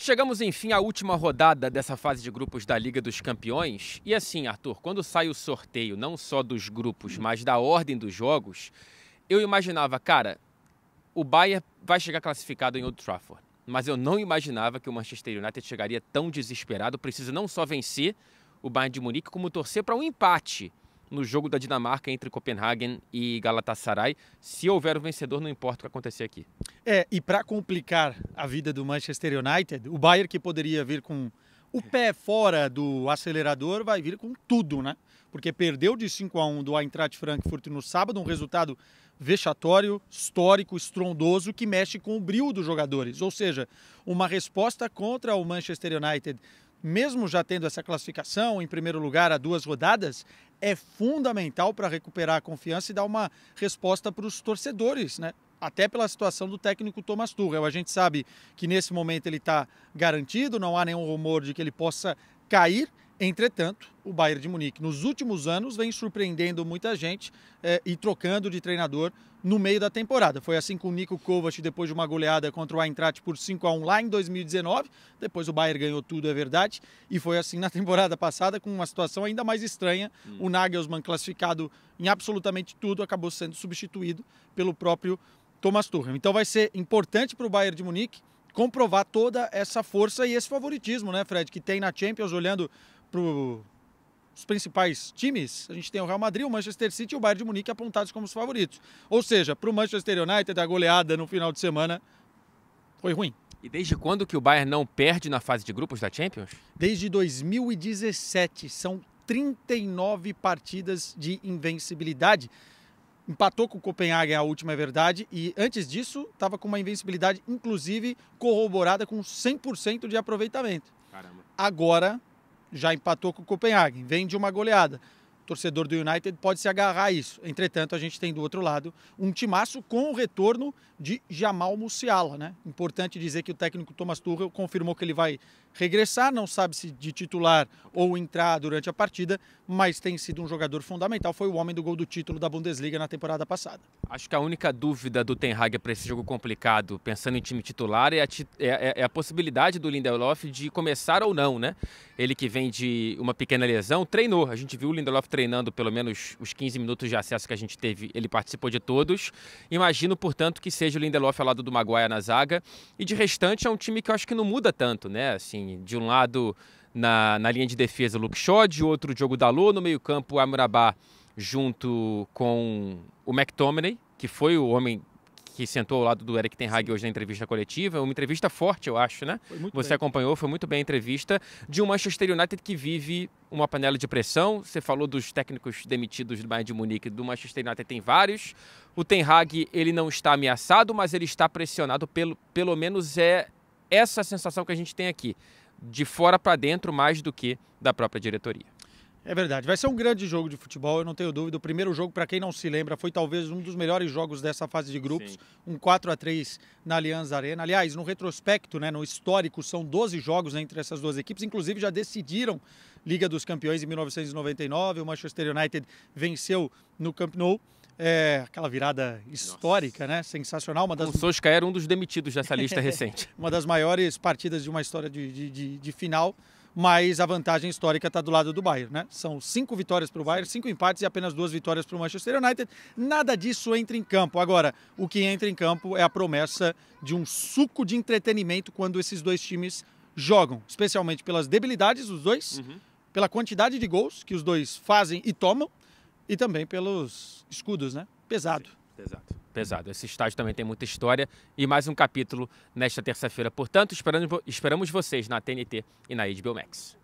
Chegamos, enfim, à última rodada dessa fase de grupos da Liga dos Campeões. E assim, Arthur, quando sai o sorteio, não só dos grupos, mas da ordem dos jogos, eu imaginava, cara, o Bayern vai chegar classificado em Old Trafford. Mas eu não imaginava que o Manchester United chegaria tão desesperado. Precisa não só vencer o Bayern de Munique, como torcer para um empate no jogo da Dinamarca entre Copenhagen e Galatasaray. Se houver o vencedor, não importa o que acontecer aqui. E para complicar a vida do Manchester United, o Bayern, que poderia vir com o pé fora do acelerador, vai vir com tudo, né? Porque perdeu de 5-1 do Eintracht Frankfurt no sábado, um resultado vexatório, histórico, estrondoso, que mexe com o brio dos jogadores. Ou seja, uma resposta contra o Manchester United, mesmo já tendo essa classificação em primeiro lugar há 2 rodadas, é fundamental para recuperar a confiança e dar uma resposta para os torcedores, né? Até pela situação do técnico Thomas Tuchel. A gente sabe que nesse momento ele está garantido, não há nenhum rumor de que ele possa cair. Entretanto, o Bayern de Munique, nos últimos anos, vem surpreendendo muita gente e trocando de treinador no meio da temporada. Foi assim com o Niko Kovac depois de uma goleada contra o Eintracht por 5-1 lá em 2019. Depois o Bayern ganhou tudo, é verdade. E foi assim na temporada passada, com uma situação ainda mais estranha. O Nagelsmann, classificado em absolutamente tudo, acabou sendo substituído pelo próprio Thomas Tuchel. Então vai ser importante para o Bayern de Munique comprovar toda essa força e esse favoritismo, né, Fred, que tem na Champions, olhando para os principais times. A gente tem o Real Madrid, o Manchester City e o Bayern de Munique apontados como os favoritos. Ou seja, para o Manchester United, a goleada no final de semana foi ruim. E desde quando que o Bayern não perde na fase de grupos da Champions? Desde 2017, são 39 partidas de invencibilidade. Empatou com o Copenhagen a última, é verdade, e antes disso estava com uma invencibilidade, inclusive, corroborada com 100% de aproveitamento. Caramba. Agora já empatou com o Copenhagen, vem de uma goleada. O torcedor do United pode se agarrar a isso. Entretanto, a gente tem do outro lado um timaço com o retorno de Jamal Musiala, né? Importante dizer que o técnico Thomas Tuchel confirmou que ele vai regressar, não sabe se de titular ou entrar durante a partida, mas tem sido um jogador fundamental, foi o homem do gol do título da Bundesliga na temporada passada. Acho que a única dúvida do Ten Hag para esse jogo complicado, pensando em time titular, é a possibilidade do Lindelof de começar ou não, né? Ele que vem de uma pequena lesão, treinou. A gente viu o Lindelof treinando pelo menos os 15 minutos de acesso que a gente teve, ele participou de todos. Imagino, portanto, que seja o Lindelof ao lado do Maguire na zaga. E de restante é um time que eu acho que não muda tanto, né? Assim, de um lado na linha de defesa o Luke Shaw, de outro o Diogo Dalot, no meio campo o Amrabat junto com o McTominay, que foi o homem que sentou ao lado do Erik ten Hag hoje na entrevista coletiva. Uma entrevista forte, eu acho, né? Você acompanhou, foi muito bem a entrevista de um Manchester United que vive uma panela de pressão. Você falou dos técnicos demitidos do Bayern de Munique, do Manchester United tem vários. O Ten Hag, ele não está ameaçado, mas ele está pressionado, pelo menos é essa sensação que a gente tem aqui, de fora para dentro mais do que da própria diretoria. É verdade, vai ser um grande jogo de futebol, eu não tenho dúvida. O primeiro jogo, para quem não se lembra, foi talvez um dos melhores jogos dessa fase de grupos. Sim. Um 4-3 na Allianz Arena. Aliás, no retrospecto, né, no histórico, são 12 jogos entre essas duas equipes. Inclusive já decidiram Liga dos Campeões em 1999. O Manchester United venceu no Camp Nou. Aquela virada histórica, né? Sensacional. O Solskjaer era um dos demitidos dessa lista recente. Uma das maiores partidas de uma história de final. Mas a vantagem histórica está do lado do Bayern, né? São 5 vitórias para o Bayern, 5 empates e apenas 2 vitórias para o Manchester United. Nada disso entra em campo. Agora, o que entra em campo é a promessa de um suco de entretenimento quando esses dois times jogam, especialmente pelas debilidades dos dois, pela quantidade de gols que os dois fazem e tomam e também pelos escudos, né? Pesado. Sim, pesado. Esse estádio também tem muita história e mais um capítulo nesta terça-feira. Portanto, esperamos vocês na TNT e na HBO Max.